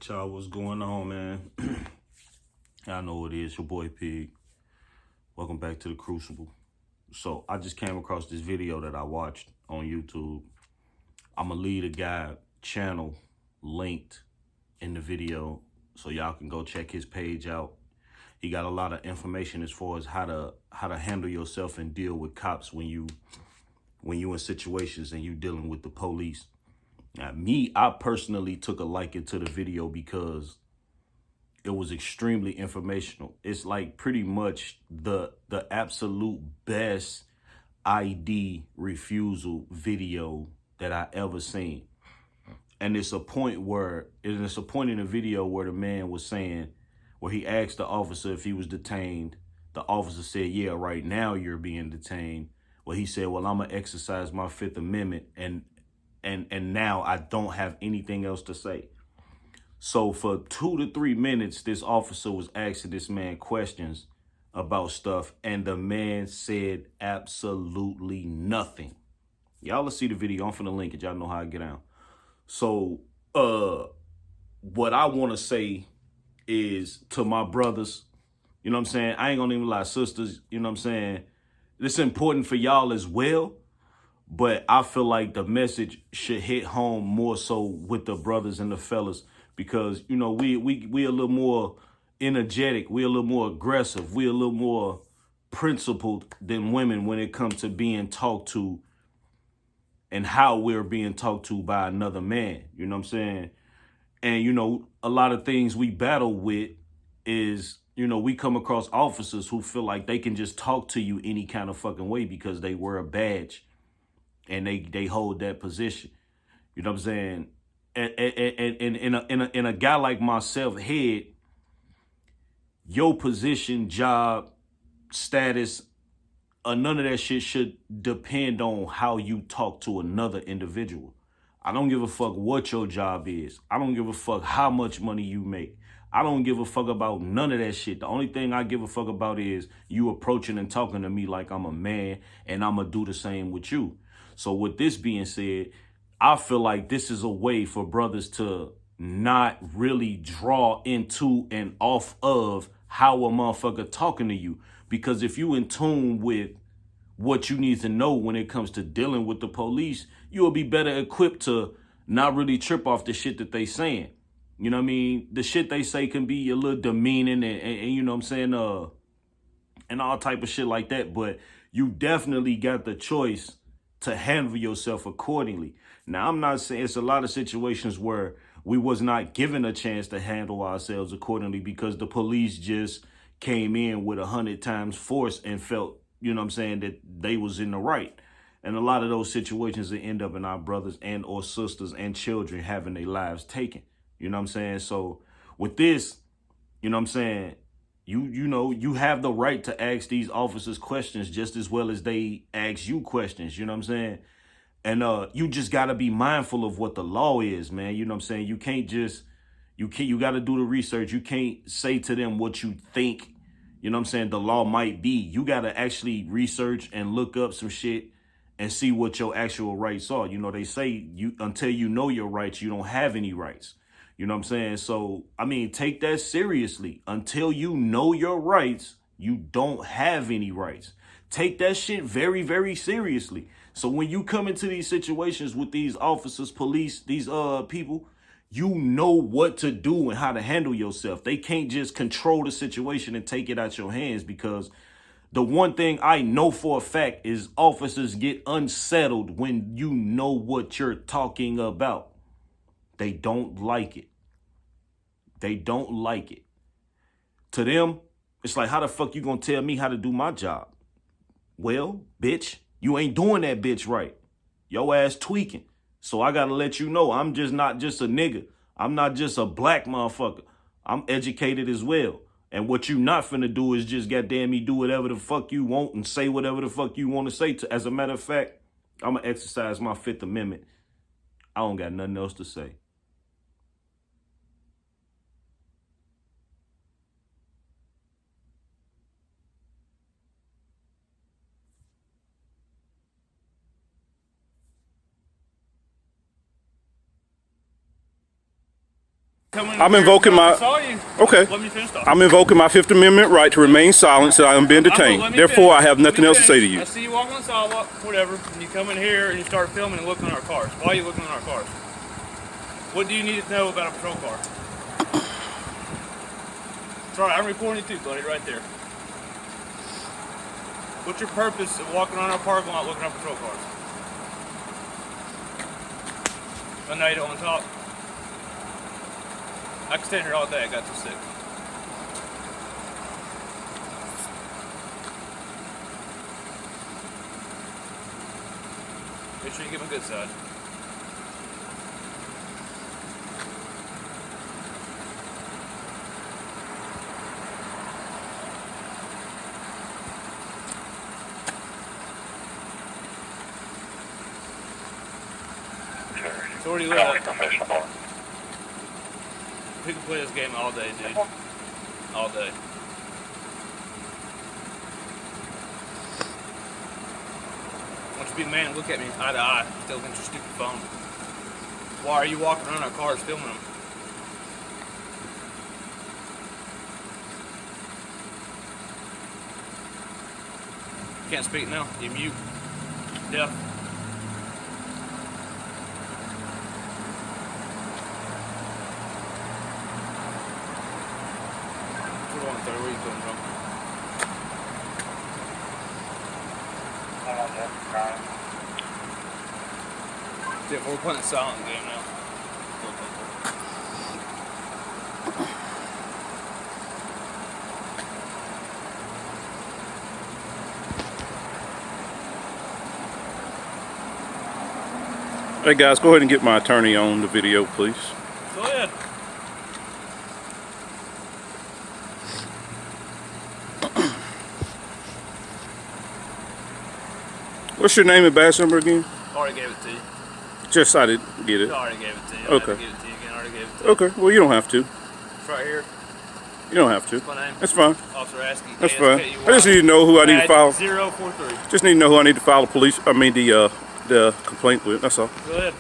Y'all, what's going on, man? Y'all know what it is, your boy Pig. Welcome back to the Crucible. So I just came across this video that I watched on YouTube. I'm gonna leave a guy channel linked in the video so y'all can go check his page out. He got a lot of information as far as how to handle yourself and deal with cops when you in situations and you dealing with the police. Now, I personally took a liking to the video because it was extremely informational. It's like pretty much the absolute best ID refusal video that I ever seen. And it's a point in the video where the man was saying, where he asked the officer if he was detained. The officer said, yeah, right now you're being detained. Well, he said, well, I'm gonna exercise my Fifth Amendment and now I don't have anything else to say. So for 2 to 3 minutes, this officer was asking this man questions about stuff, and the man said absolutely nothing. Y'all, let's see the video. I'm finna link it. Y'all know how I get out. So what I want to say is to my brothers, you know what I'm saying? I ain't gonna even lie, sisters, you know what I'm saying? It's important for y'all as well. But I feel like the message should hit home more so with the brothers and the fellas because, you know, we a little more energetic. We a little more aggressive. We a little more principled than women when it comes to being talked to and how we're being talked to by another man. You know what I'm saying? And, you know, a lot of things we battle with is, you know, we come across officers who feel like they can just talk to you any kind of fucking way because they wear a badge. And they hold that position, you know what I'm saying? And in a guy like myself, head, your position, job, status, none of that shit should depend on how you talk to another individual. I don't give a fuck what your job is. I don't give a fuck how much money you make. I don't give a fuck about none of that shit. The only thing I give a fuck about is you approaching and talking to me like I'm a man, and I'm gonna do the same with you. So with this being said, I feel like this is a way for brothers to not really draw into and off of how a motherfucker talking to you. Because if you in tune with what you need to know when it comes to dealing with the police, you'll be better equipped to not really trip off the shit that they saying. You know what I mean? The shit they say can be a little demeaning and you know what I'm saying, and all type of shit like that. But you definitely got the choice to handle yourself accordingly. Now, I'm not saying it's a lot of situations where we was not given a chance to handle ourselves accordingly because the police just came in with 100 times force and felt, you know what I'm saying, that they was in the right. And a lot of those situations that end up in our brothers and or sisters and children having their lives taken. You know what I'm saying? So with this, you know what I'm saying, you know, you have the right to ask these officers questions just as well as they ask you questions, you know what I'm saying? And you just got to be mindful of what the law is, man. You know what I'm saying? You can't just, you got to do the research. You can't say to them what you think, you know what I'm saying, the law might be. You got to actually research and look up some shit and see what your actual rights are. You know, they say until you know your rights, you don't have any rights. You know what I'm saying? So, I mean, take that seriously. Until you know your rights, you don't have any rights. Take that shit very, very seriously. So when you come into these situations with these officers, police, these people, you know what to do and how to handle yourself. They can't just control the situation and take it out your hands, because the one thing I know for a fact is officers get unsettled when you know what you're talking about. They don't like it. They don't like it. To them, it's like, how the fuck you gonna tell me how to do my job? Well, bitch, you ain't doing that bitch right. Your ass tweaking. So I gotta let you know, I'm just not just a nigga. I'm not just a black motherfucker. I'm educated as well. And what you not finna do is just goddamn me do whatever the fuck you want and say whatever the fuck you want to say. As a matter of fact, I'm gonna exercise my Fifth Amendment. I don't got nothing else to say. I'm invoking my. Okay. Let me finish talking. I'm invoking my Fifth Amendment right to remain silent so I am being detained. Therefore, I have nothing else to say to you. I see you walking on the sidewalk, whatever, and you come in here and you start filming and looking on our cars. Why are you looking on our cars? What do you need to know about a patrol car? Sorry, I'm recording you too, buddy, right there. What's your purpose of walking around our parking lot looking at patrol cars? A night on top. I can stand here all day, I got too sick. Make sure you give him a good side. It's already lit up. We can play this game all day, dude. All day. Once you be a man, look at me eye to eye. Still looking at your stupid phone. Why are you walking around our cars filming them? Can't speak now. You mute. Deaf. Where are you coming from? Yeah, we're playing a silent game now. Hey guys, go ahead and get my attorney on the video, please. Go ahead. What's your name and badge number again? Already gave it to you. Just I didn't get it. I already gave it to you. Okay. I give it to you again. I already gave it to you. Okay, well you don't have to. It's right here. You don't have to. That's my name. That's fine. Officer Asking. That's fine. I just need to know who I need to file. 043. Just need to know who I need to file the complaint with. That's all. Go ahead.